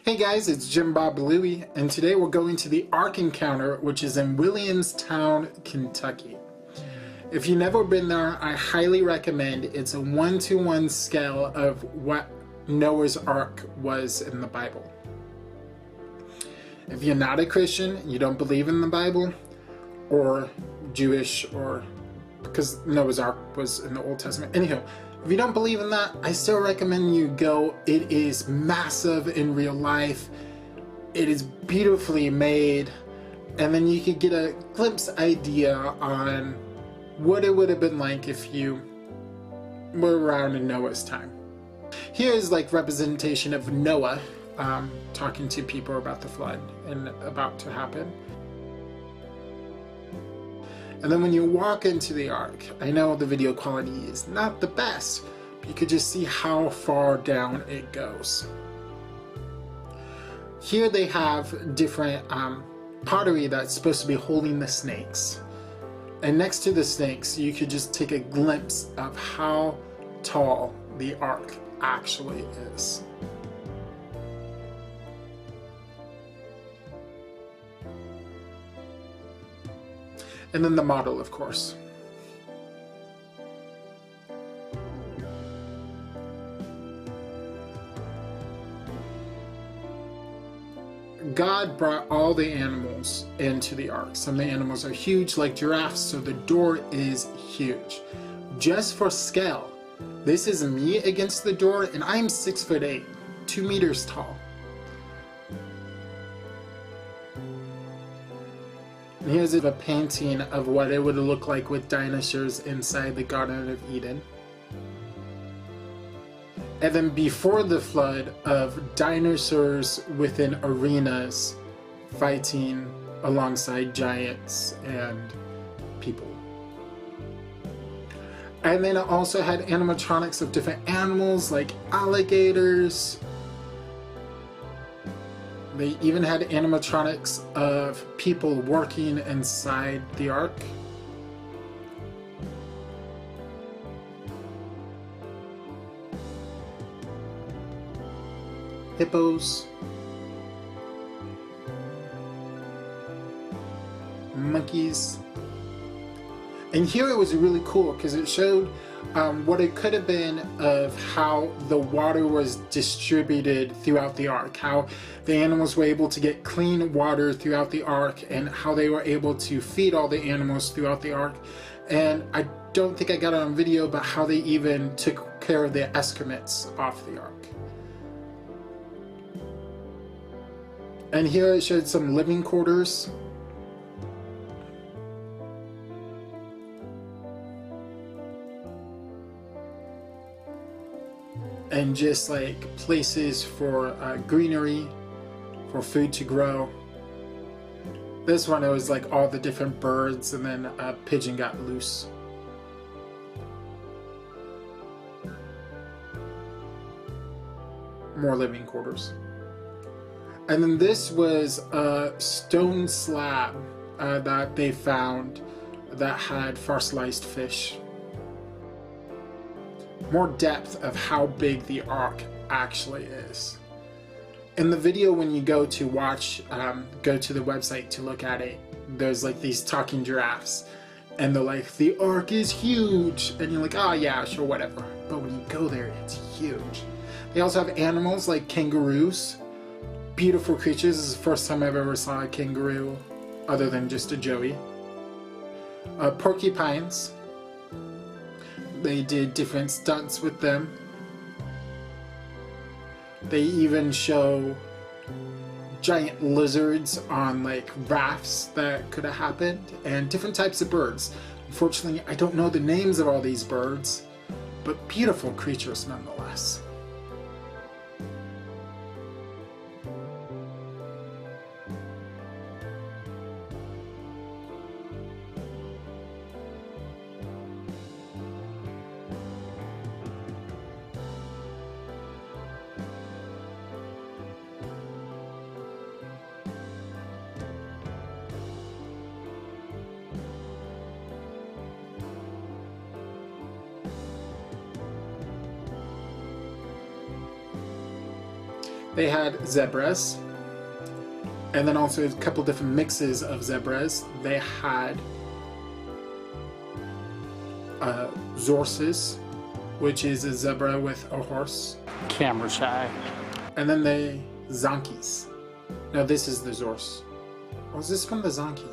Hey guys, it's Jim Bob Louie, and today we're going to the Ark Encounter, which is in Williamstown, Kentucky. If you've never been there, I highly recommend. It's a 1-to-1 scale of what Noah's Ark was in the Bible. If you're not a Christian, you don't believe in the Bible, or Jewish, or because Noah's Ark was in the Old Testament. Anyhow, if you don't believe in that, I still recommend you go. It is massive in real life. It is beautifully made. And then you could get a glimpse idea on what it would have been like if you were around in Noah's time. Here is like representation of Noah talking to people about the flood and about to happen. And then when you walk into the Ark, I know the video quality is not the best, but you could just see how far down it goes. Here they have different pottery that's supposed to be holding the snakes. And next to the snakes, you could just take a glimpse of how tall the Ark actually is. And then the model, of course. God brought all the animals into the Ark. Some of the animals are huge, like giraffes, so the door is huge. Just for scale, this is me against the door, and I'm 6'8", 2 meters tall. And here's a painting of what it would look like with dinosaurs inside the Garden of Eden. And then before the flood, of dinosaurs within arenas fighting alongside giants and people. And then it also had animatronics of different animals like alligators. They even had animatronics of people working inside the Ark. Hippos. Monkeys. And here it was really cool because it showed what it could have been of how the water was distributed throughout the Ark, how the animals were able to get clean water throughout the Ark, and how they were able to feed all the animals throughout the Ark. And I don't think I got it on video, but how they even took care of the excrements off the Ark. And here it showed some living quarters. And just like places for greenery, for food to grow. This one, it was like all the different birds, and then a pigeon got loose. More living quarters. And then this was a stone slab that they found that had fossilized fish. More depth of how big the Ark actually is. In the video, when you go to watch, go to the website to look at it, there's like these talking giraffes, and they're like, the Ark is huge, and you're like, oh yeah, sure, whatever. But when you go there, it's huge. They also have animals like kangaroos, beautiful creatures. This is the first time I've ever saw a kangaroo, other than just a joey. Porcupines. They did different stunts with them. They even show giant lizards on like rafts that could have happened, and different types of birds. Unfortunately, I don't know the names of all these birds, but beautiful creatures nonetheless. They had zebras, and then also a couple different mixes of zebras. They had zorses, which is a zebra with a horse. Camera shy. And then they zonkies. Now this is the zorse. Or is this one the zonkie?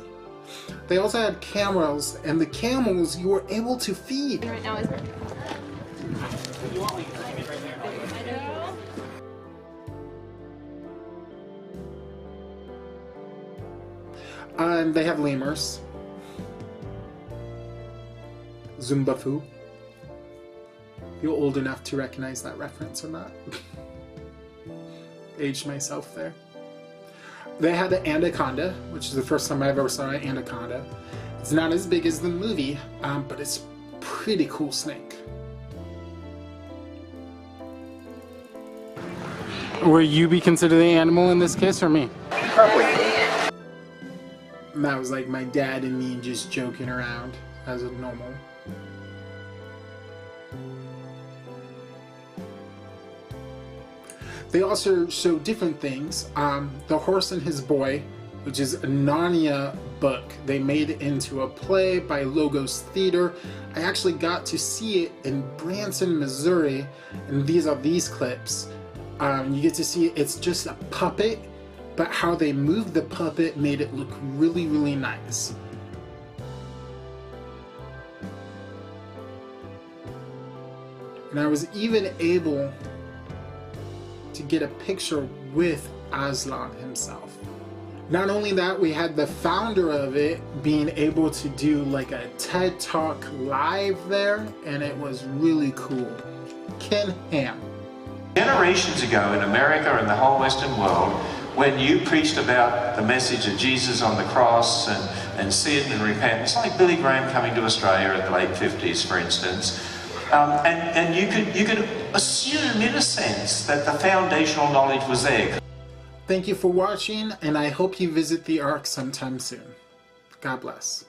They also had camels, and the camels you were able to feed. Right now is and they have lemurs. Zumbafu. You're old enough to recognize that reference or not? Aged myself there. They had the anaconda, which is the first time I ever saw an anaconda. It's not as big as the movie, but it's a pretty cool snake. Will you be considered the animal in this case, or me? And that was like my dad and me just joking around as a normal. They also show different things. The Horse and His Boy, which is a Narnia book. They made it into a play by Logos Theater. I actually got to see it in Branson, Missouri, and these are these clips. You get to see it's just a puppet, but how they moved the puppet made it look really, really nice. And I was even able to get a picture with Aslan himself. Not only that, we had the founder of it being able to do like a TED Talk live there, and it was really cool. Ken Ham. Generations ago in America and the whole Western world, when you preached about the message of Jesus on the cross and sin and repentance, like Billy Graham coming to Australia in the late 50s, for instance, and you could assume, in a sense, that the foundational knowledge was there. Thank you for watching, and I hope you visit the Ark sometime soon. God bless.